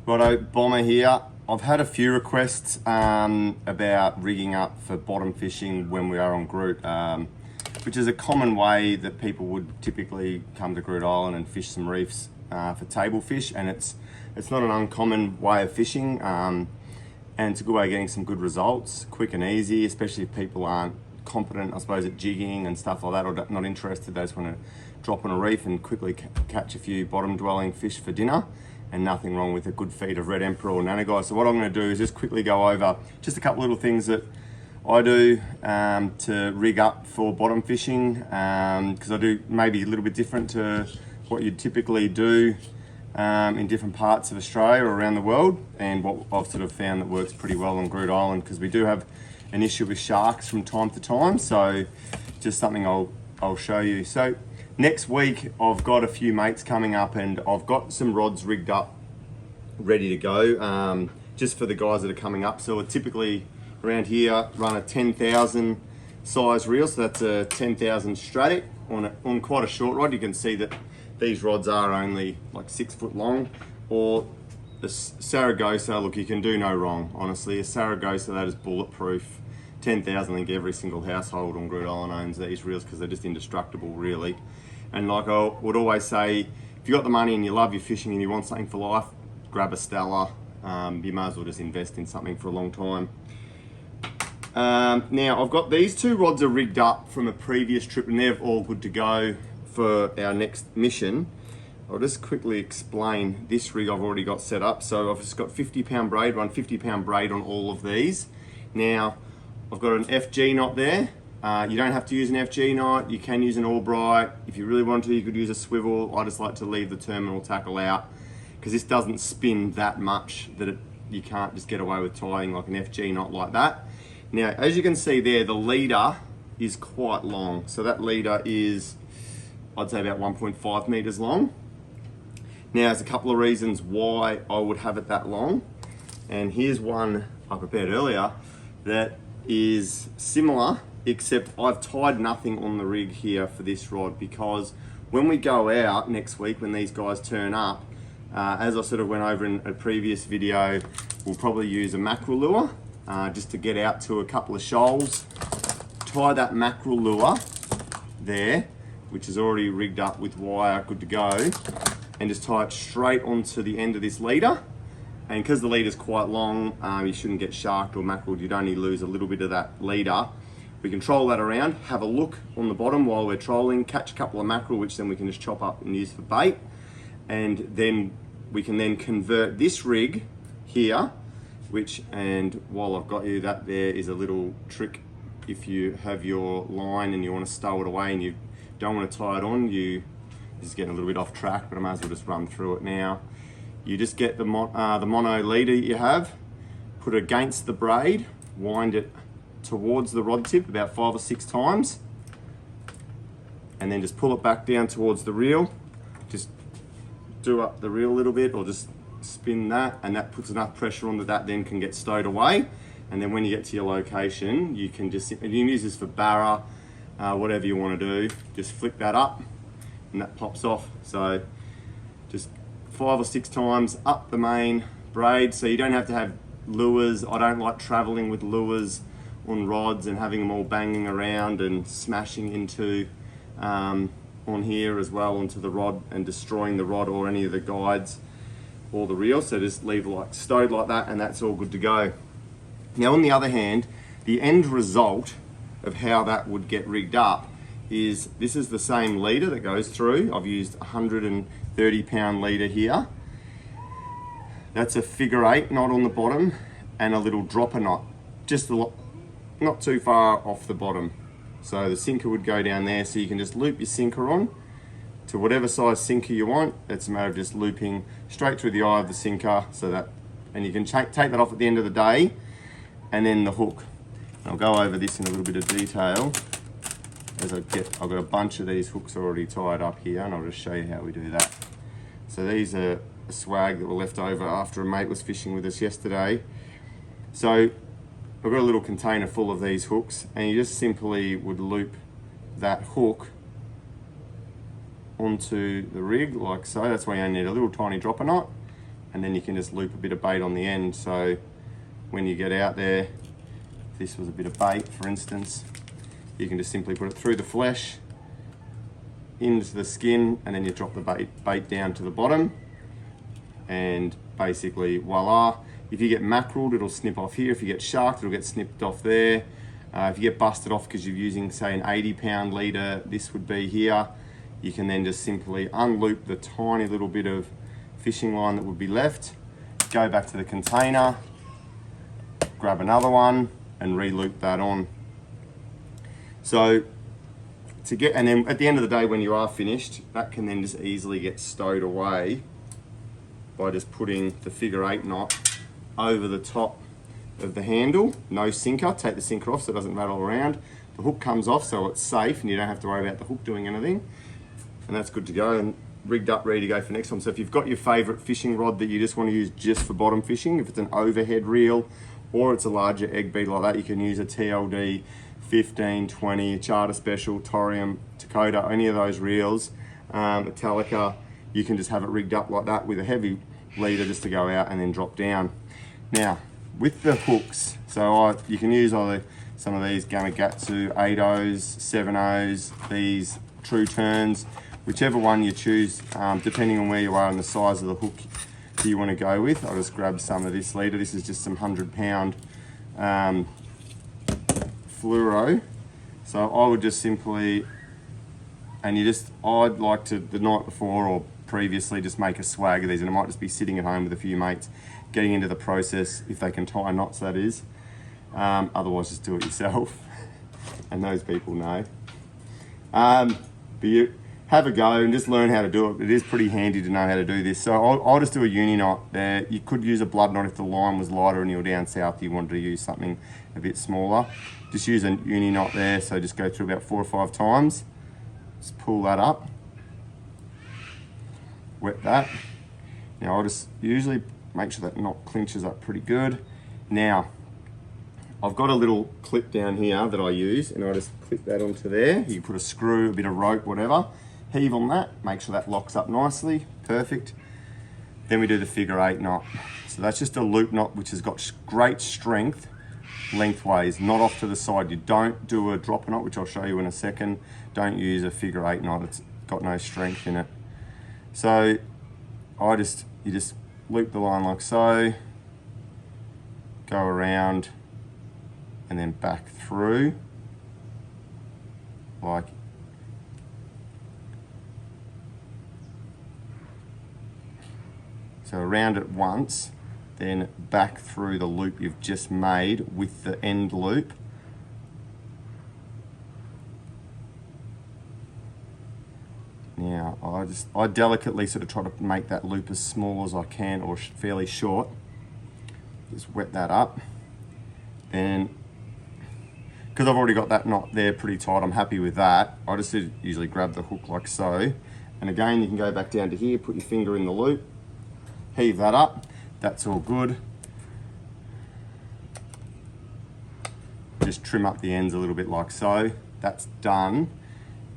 Righto, Bomber here. I've had a few requests about rigging up for bottom fishing when we are on Groote, which is a common way that people would typically come to Groote Eylandt and fish some reefs for table fish, and it's not an uncommon way of fishing, and it's a good way of getting some good results, quick and easy, especially if people aren't competent, I suppose, at jigging and stuff like that, or not interested. They just want to drop on a reef and quickly catch a few bottom dwelling fish for dinner. And nothing wrong with a good feed of red emperor or nanagai. So what I'm going to do is just quickly go over just a couple little things that I do to rig up for bottom fishing, because I do maybe a little bit different to what you'd typically do in different parts of Australia or around the world, and what I've sort of found that works pretty well on Groote Eylandt, because we do have an issue with sharks from time to time. So just something I'll show you. So next week, I've got a few mates coming up, and I've got some rods rigged up, ready to go, just for the guys that are coming up. So I typically, around here, run a 10,000 size reel, so that's a 10,000 Stratic on quite a short rod. You can see that these rods are only like 6 foot long, or the Saragossa. Look, you can do no wrong, honestly. A Saragossa, that is bulletproof. 10,000, I think every single household on Groote Eylandt owns these reels, because they're just indestructible, really. And like I would always say, if you got the money and you love your fishing and you want something for life, grab a Stella. You might as well just invest in something for a long time. Now I've got these two rods are rigged up from a previous trip, and they're all good to go for our next mission. I'll just quickly explain this rig I've already got set up. So I've just got 50-pound braid, run 50-pound braid on all of these. Now I've got an FG knot there. You don't have to use an FG knot. You can use an Albright. If you really want to, you could use a swivel. I just like to leave the terminal tackle out, because this doesn't spin that much that you can't just get away with tying like an FG knot like that. Now, as you can see there, the leader is quite long. So that leader is, I'd say, about 1.5 meters long. Now, there's a couple of reasons why I would have it that long. And here's one I prepared earlier that is similar, except I've tied nothing on the rig here for this rod, because when we go out next week, when these guys turn up, as I sort of went over in a previous video, we'll probably use a mackerel lure just to get out to a couple of shoals. Tie that mackerel lure there, which is already rigged up with wire, good to go, and just tie it straight onto the end of this leader. And because the leader's quite long, you shouldn't get sharked or mackereled. You'd only lose a little bit of that leader. We can troll that around, have a look on the bottom while we're trolling, catch a couple of mackerel, which then we can just chop up and use for bait. And then we can then convert this rig here, and while I've got you, that there is a little trick. If you have your line and you want to stow it away and you don't want to tie it on, this is getting a little bit off track, but I might as well just run through it now. You just get the mono leader you have, put it against the braid, wind it towards the rod tip about 5 or 6 times, and then just pull it back down towards the reel. Just do up the reel a little bit, or just spin that, and that puts enough pressure on that then can get stowed away. And then when you get to your location, you can use this for barra, whatever you want to do. Just flick that up and that pops off. So just 5 or 6 times up the main braid, so you don't have to have lures. I don't like traveling with lures on rods and having them all banging around and smashing into on here as well onto the rod and destroying the rod or any of the guides or the reel. So just leave it like stowed like that, and that's all good to go. Now, on the other hand, the end result of how that would get rigged up is, this is the same leader that goes through. I've used 130-pound leader here. That's a figure 8 knot on the bottom and a little dropper knot, just not too far off the bottom. So the sinker would go down there, so you can just loop your sinker on to whatever size sinker you want. It's a matter of just looping straight through the eye of the sinker, so that, and you can take that off at the end of the day. And then the hook. I'll go over this in a little bit of detail as I've got a bunch of these hooks already tied up here, and I'll just show you how we do that. So these are a swag that were left over after a mate was fishing with us yesterday. So I've got a little container full of these hooks, and you just simply would loop that hook onto the rig like so. That's why you only need a little tiny dropper knot, and then you can just loop a bit of bait on the end. So when you get out there, if this was a bit of bait, for instance, you can just simply put it through the flesh, into the skin, and then you drop the bait down to the bottom, and basically voila. If you get mackereled, it'll snip off here. If you get sharked, it'll get snipped off there. If you get busted off because you're using, say, an 80-pound leader, this would be here. You can then just simply unloop the tiny little bit of fishing line that would be left, go back to the container, grab another one, and re-loop that on. So and then at the end of the day, when you are finished, that can then just easily get stowed away by just putting the figure 8 knot over the top of the handle. No sinker, take the sinker off so it doesn't rattle around. The hook comes off so it's safe and you don't have to worry about the hook doing anything. And that's good to go and rigged up, ready to go for next one. So if you've got your favorite fishing rod that you just want to use just for bottom fishing, if it's an overhead reel or it's a larger egg bead like that, you can use a TLD 15, 20, Charter Special, Torium, Dakota, any of those reels, Metallica. You can just have it rigged up like that with a heavy leader just to go out and then drop down. Now, with the hooks, so you can use either some of these Gamakatsu 8.0s, 7.0s, these True Turns, whichever one you choose, depending on where you are and the size of the hook that you want to go with. I'll just grab some of this leader. This is just some 100-pound fluoro. So I would just simply, I'd like to, the night before or previously, just make a swag of these, and I might just be sitting at home with a few mates getting into the process, if they can tie knots, that is. Otherwise, just do it yourself, and those people know. But you have a go and just learn how to do it. It is pretty handy to know how to do this. So I'll just do a uni knot there. You could use a blood knot if the line was lighter and you're down south, you wanted to use something a bit smaller. Just use a uni knot there, so just go through about 4 or 5 times. Just pull that up. Wet that. Now I'll just usually make sure that knot clinches up pretty good. Now, I've got a little clip down here that I use, and I just clip that onto there. You can put a screw, a bit of rope, whatever. Heave on that, make sure that locks up nicely, perfect. Then we do the figure 8 knot. So that's just a loop knot which has got great strength lengthways, not off to the side. You don't do a dropper knot, which I'll show you in a second. Don't use a figure 8 knot, it's got no strength in it. So you just loop the line like so, go around, and then back through, like so, around it once, then back through the loop you've just made with the end loop. Now, I delicately sort of try to make that loop as small as I can, or fairly short. Just wet that up. Then, because I've already got that knot there pretty tight, I'm happy with that. I just usually grab the hook like so. And again, you can go back down to here, put your finger in the loop, heave that up. That's all good. Just trim up the ends a little bit like so. That's done.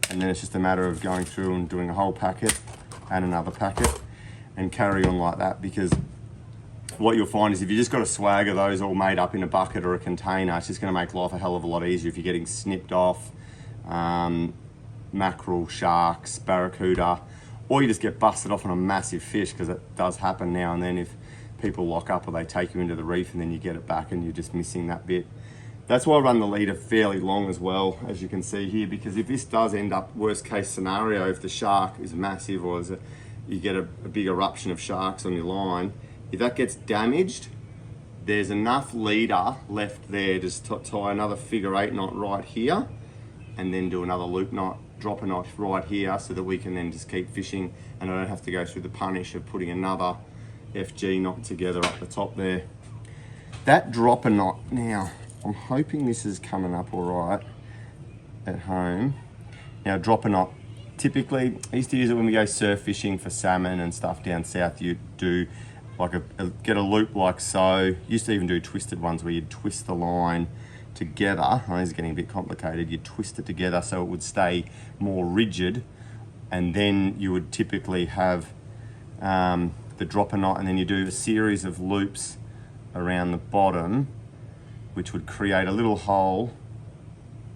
And then it's just a matter of going through and doing a whole packet and another packet and carry on like that, because what you'll find is if you just got a swag of those all made up in a bucket or a container, it's just going to make life a hell of a lot easier if you're getting snipped off, mackerel, sharks, barracuda, or you just get busted off on a massive fish, because it does happen now and then if people lock up or they take you into the reef and then you get it back and you're just missing that bit. That's why I run the leader fairly long as well, as you can see here, because if this does end up worst case scenario, if the shark is massive or you get a big eruption of sharks on your line, if that gets damaged, there's enough leader left there to tie another figure 8 knot right here, and then do another loop knot, drop a knot right here, so that we can then just keep fishing and I don't have to go through the punish of putting another FG knot together up the top there. That dropper knot, now, I'm hoping this is coming up all right at home. Now, dropper knot, typically, I used to use it when we go surf fishing for salmon and stuff down south. You do like get a loop like so. Used to even do twisted ones where you'd twist the line together. Oh, this is getting a bit complicated. You'd twist it together so it would stay more rigid, and then you would typically have the dropper knot, and then you do a series of loops around the bottom, which would create a little hole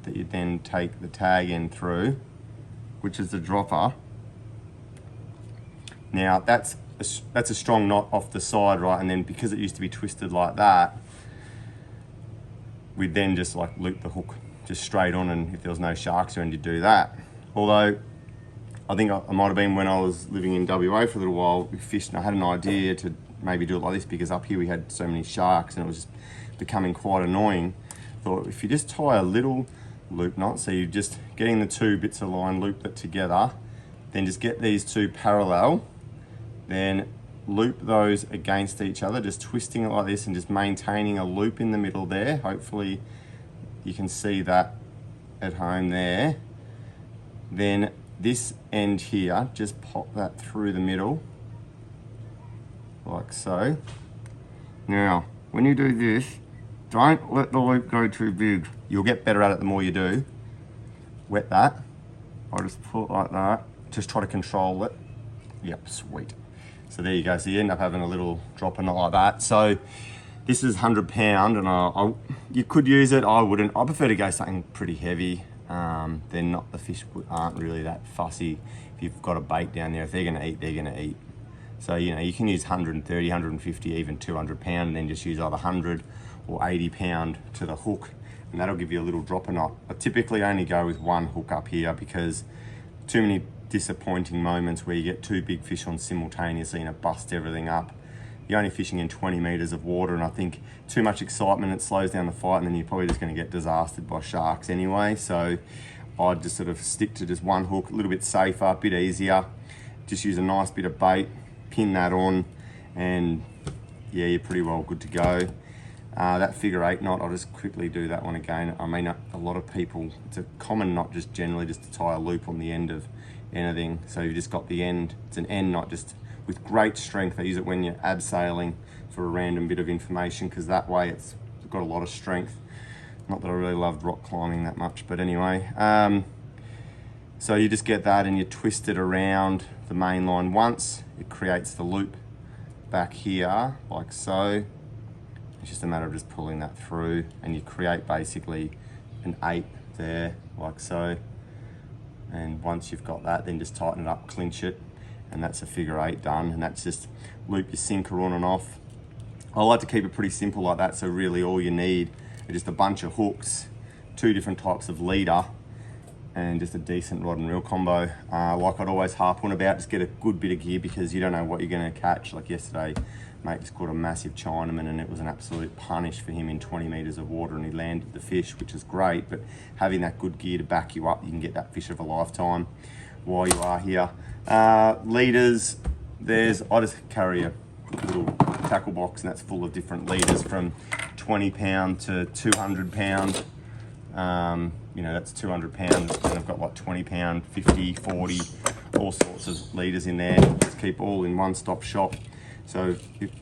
that you then take the tag end through, which is the dropper. Now that's a strong knot off the side, right? And then because it used to be twisted like that, we'd then just like loop the hook just straight on, and if there was no sharks around, you'd do that. Although I think I might have been when I was living in WA for a little while, we fished and I had an idea to maybe do it like this, because up here we had so many sharks and it was just becoming quite annoying. Thought if you just tie a little loop knot, so you're just getting the two bits of line, loop it together, then just get these two parallel, then loop those against each other, just twisting it like this and just maintaining a loop in the middle there. Hopefully you can see that at home there. Then this end here, just pop that through the middle, like so. Now, when you do this, don't let the loop go too big. You'll get better at it the more you do. Wet that. I'll just pull it like that. Just try to control it. Yep, sweet. So there you go. So you end up having a little dropper knot like that. So this is 100 pound, and you could use it. I wouldn't. I prefer to go something pretty heavy. They're not, the fish aren't really that fussy. If you've got a bait down there, if they're gonna eat, they're gonna eat. So, you know, you can use 130, 150, even 200 pound, and then just use either 100 or 80 pound to the hook, and that'll give you a little dropper knot. I typically only go with one hook up here, because too many disappointing moments where you get two big fish on simultaneously and it busts everything up. You're only fishing in 20 meters of water, and I think too much excitement, it slows down the fight, and then you're probably just going to get disastered by sharks anyway. So I'd just sort of stick to just one hook, a little bit safer, a bit easier. Just use a nice bit of bait, pin that on, and yeah, you're pretty well good to go. That figure 8 knot, I'll just quickly do that one again. I mean, a lot of people, it's a common knot just generally just to tie a loop on the end of anything. So you've just got the end, it's an end knot just with great strength. I use it when you're abseiling for a random bit of information, because that way it's got a lot of strength. Not that I really loved rock climbing that much, but anyway. So you just get that and you twist it around the main line once. It creates the loop back here, like so. It's just a matter of just pulling that through, and you create basically an 8 there, like so. And once you've got that, then just tighten it up, clinch it, and that's a figure 8 done. And that's just loop your sinker on and off. I like to keep it pretty simple like that, so really all you need are just a bunch of hooks, 2 different types of leader, and just a decent rod and reel combo. Like I'd always harp on about, just get a good bit of gear, because you don't know what you're going to catch. Like yesterday, mate just caught a massive Chinaman, and it was an absolute punish for him in 20 meters of water, and he landed the fish, which is great. But having that good gear to back you up, you can get that fish of a lifetime while you are here. Leaders, I just carry a little tackle box, and that's full of different leaders from 20 pound to 200 pound. You know, that's 200 pounds, and I've got like 20 pound, 50, 40, all sorts of leaders in there. Just keep all in one stop shop. So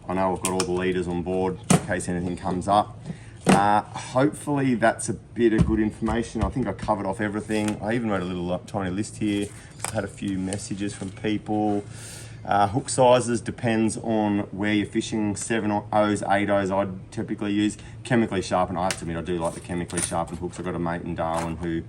I know I've got all the leaders on board in case anything comes up. Hopefully that's a bit of good information. I think I covered off everything. I even wrote a little tiny list here. Just had a few messages from people. Hook sizes depends on where you're fishing. 7/0s, 8/0s I'd typically use. Chemically sharpened, I have to admit I do like the chemically sharpened hooks. I've got a mate in Darwin who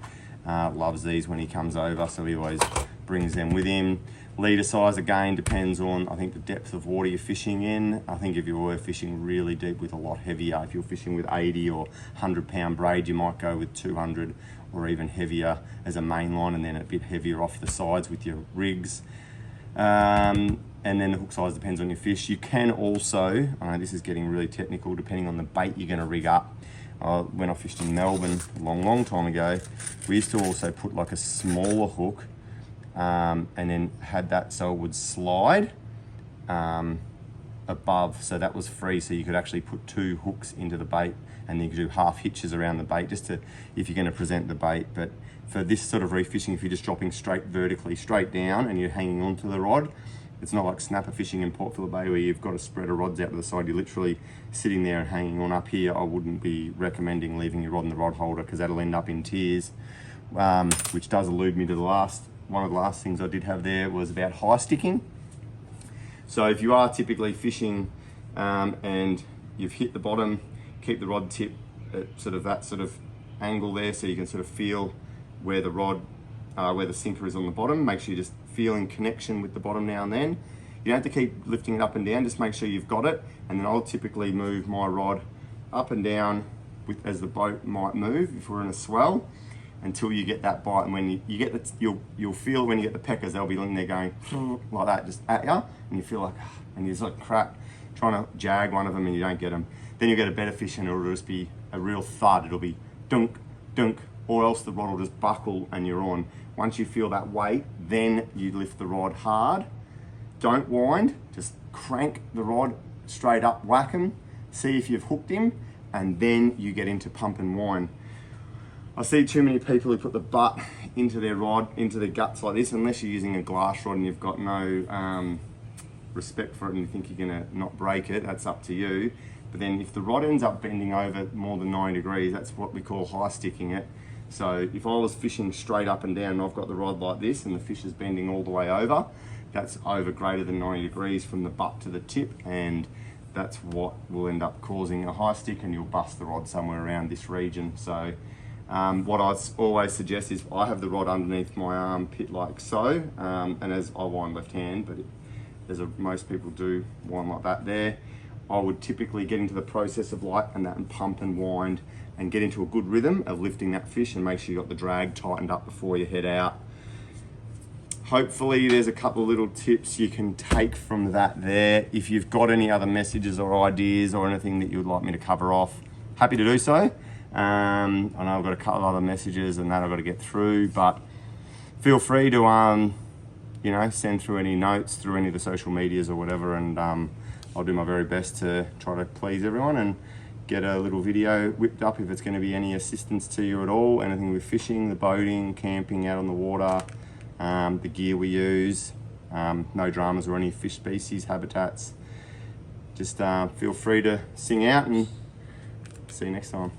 loves these when he comes over, so he always brings them with him. Leader size again depends on, I think, the depth of water you're fishing in. I think if you were fishing really deep with a lot heavier, if you're fishing with 80 or 100 pound braid, you might go with 200 or even heavier as a main line, and then a bit heavier off the sides with your rigs. And then the hook size depends on your fish. You can also, I know this is getting really technical, depending on the bait you're going to rig up. When I fished in Melbourne a long time ago, we used to also put like a smaller hook, and then had that so it would slide above, so that was free, so you could actually put 2 hooks into the bait, and then you could do half hitches around the bait, just to, if you're going to present the bait. But for this sort of reef fishing, if you're just dropping vertically straight down and you're hanging onto the rod, it's not like snapper fishing in Port Phillip Bay where you've got a spread of rods out to the side. You're literally sitting there and hanging on. Up here, I wouldn't be recommending leaving your rod in the rod holder, because that'll end up in tears, which does allude me to one of the last things I did have there was about high sticking. So if you are typically fishing and you've hit the bottom, keep the rod tip at sort of that sort of angle there so you can sort of feel where the rod, where the sinker is on the bottom. Make sure you just feel in connection with the bottom now and then. You don't have to keep lifting it up and down, just make sure you've got it. And then I'll typically move my rod up and down as the boat might move if we're in a swell, until you get that bite. And when you get the, you'll feel when you get the peckers, they'll be in there going like that, just at you, and you feel like, and you're like crap, trying to jag one of them and you don't get them. Then you get a better fish and it'll just be a real thud. It'll be dunk, dunk, or else the rod will just buckle and you're on. Once you feel that weight, then you lift the rod hard. Don't wind, just crank the rod straight up, whack him, see if you've hooked him, and then you get into pump and wind. I see too many people who put the butt into their rod, into their guts like this, unless you're using a glass rod and you've got no respect for it and you think you're gonna not break it, that's up to you. But then if the rod ends up bending over more than 90 degrees, that's what we call high sticking it. So if I was fishing straight up and down and I've got the rod like this and the fish is bending all the way over, that's over greater than 90 degrees from the butt to the tip, and that's what will end up causing a high stick and you'll bust the rod somewhere around this region. So what I always suggest is I have the rod underneath my armpit like so, and as I wind left hand, but most people do wind like that there. I would typically get into the process of light and that and pump and wind and get into a good rhythm of lifting that fish and make sure you got the drag tightened up before you head out. Hopefully there's a couple of little tips you can take from that there. If you've got any other messages or ideas or anything that you would like me to cover off, happy to do so. I know I've got a couple of other messages and that I've got to get through, but feel free to you know, send through any notes through any of the social medias or whatever, and I'll do my very best to try to please everyone and get a little video whipped up if it's going to be any assistance to you at all. Anything with fishing, the boating, camping out on the water, the gear we use, no dramas or any fish species, habitats. Just feel free to sing out, and see you next time.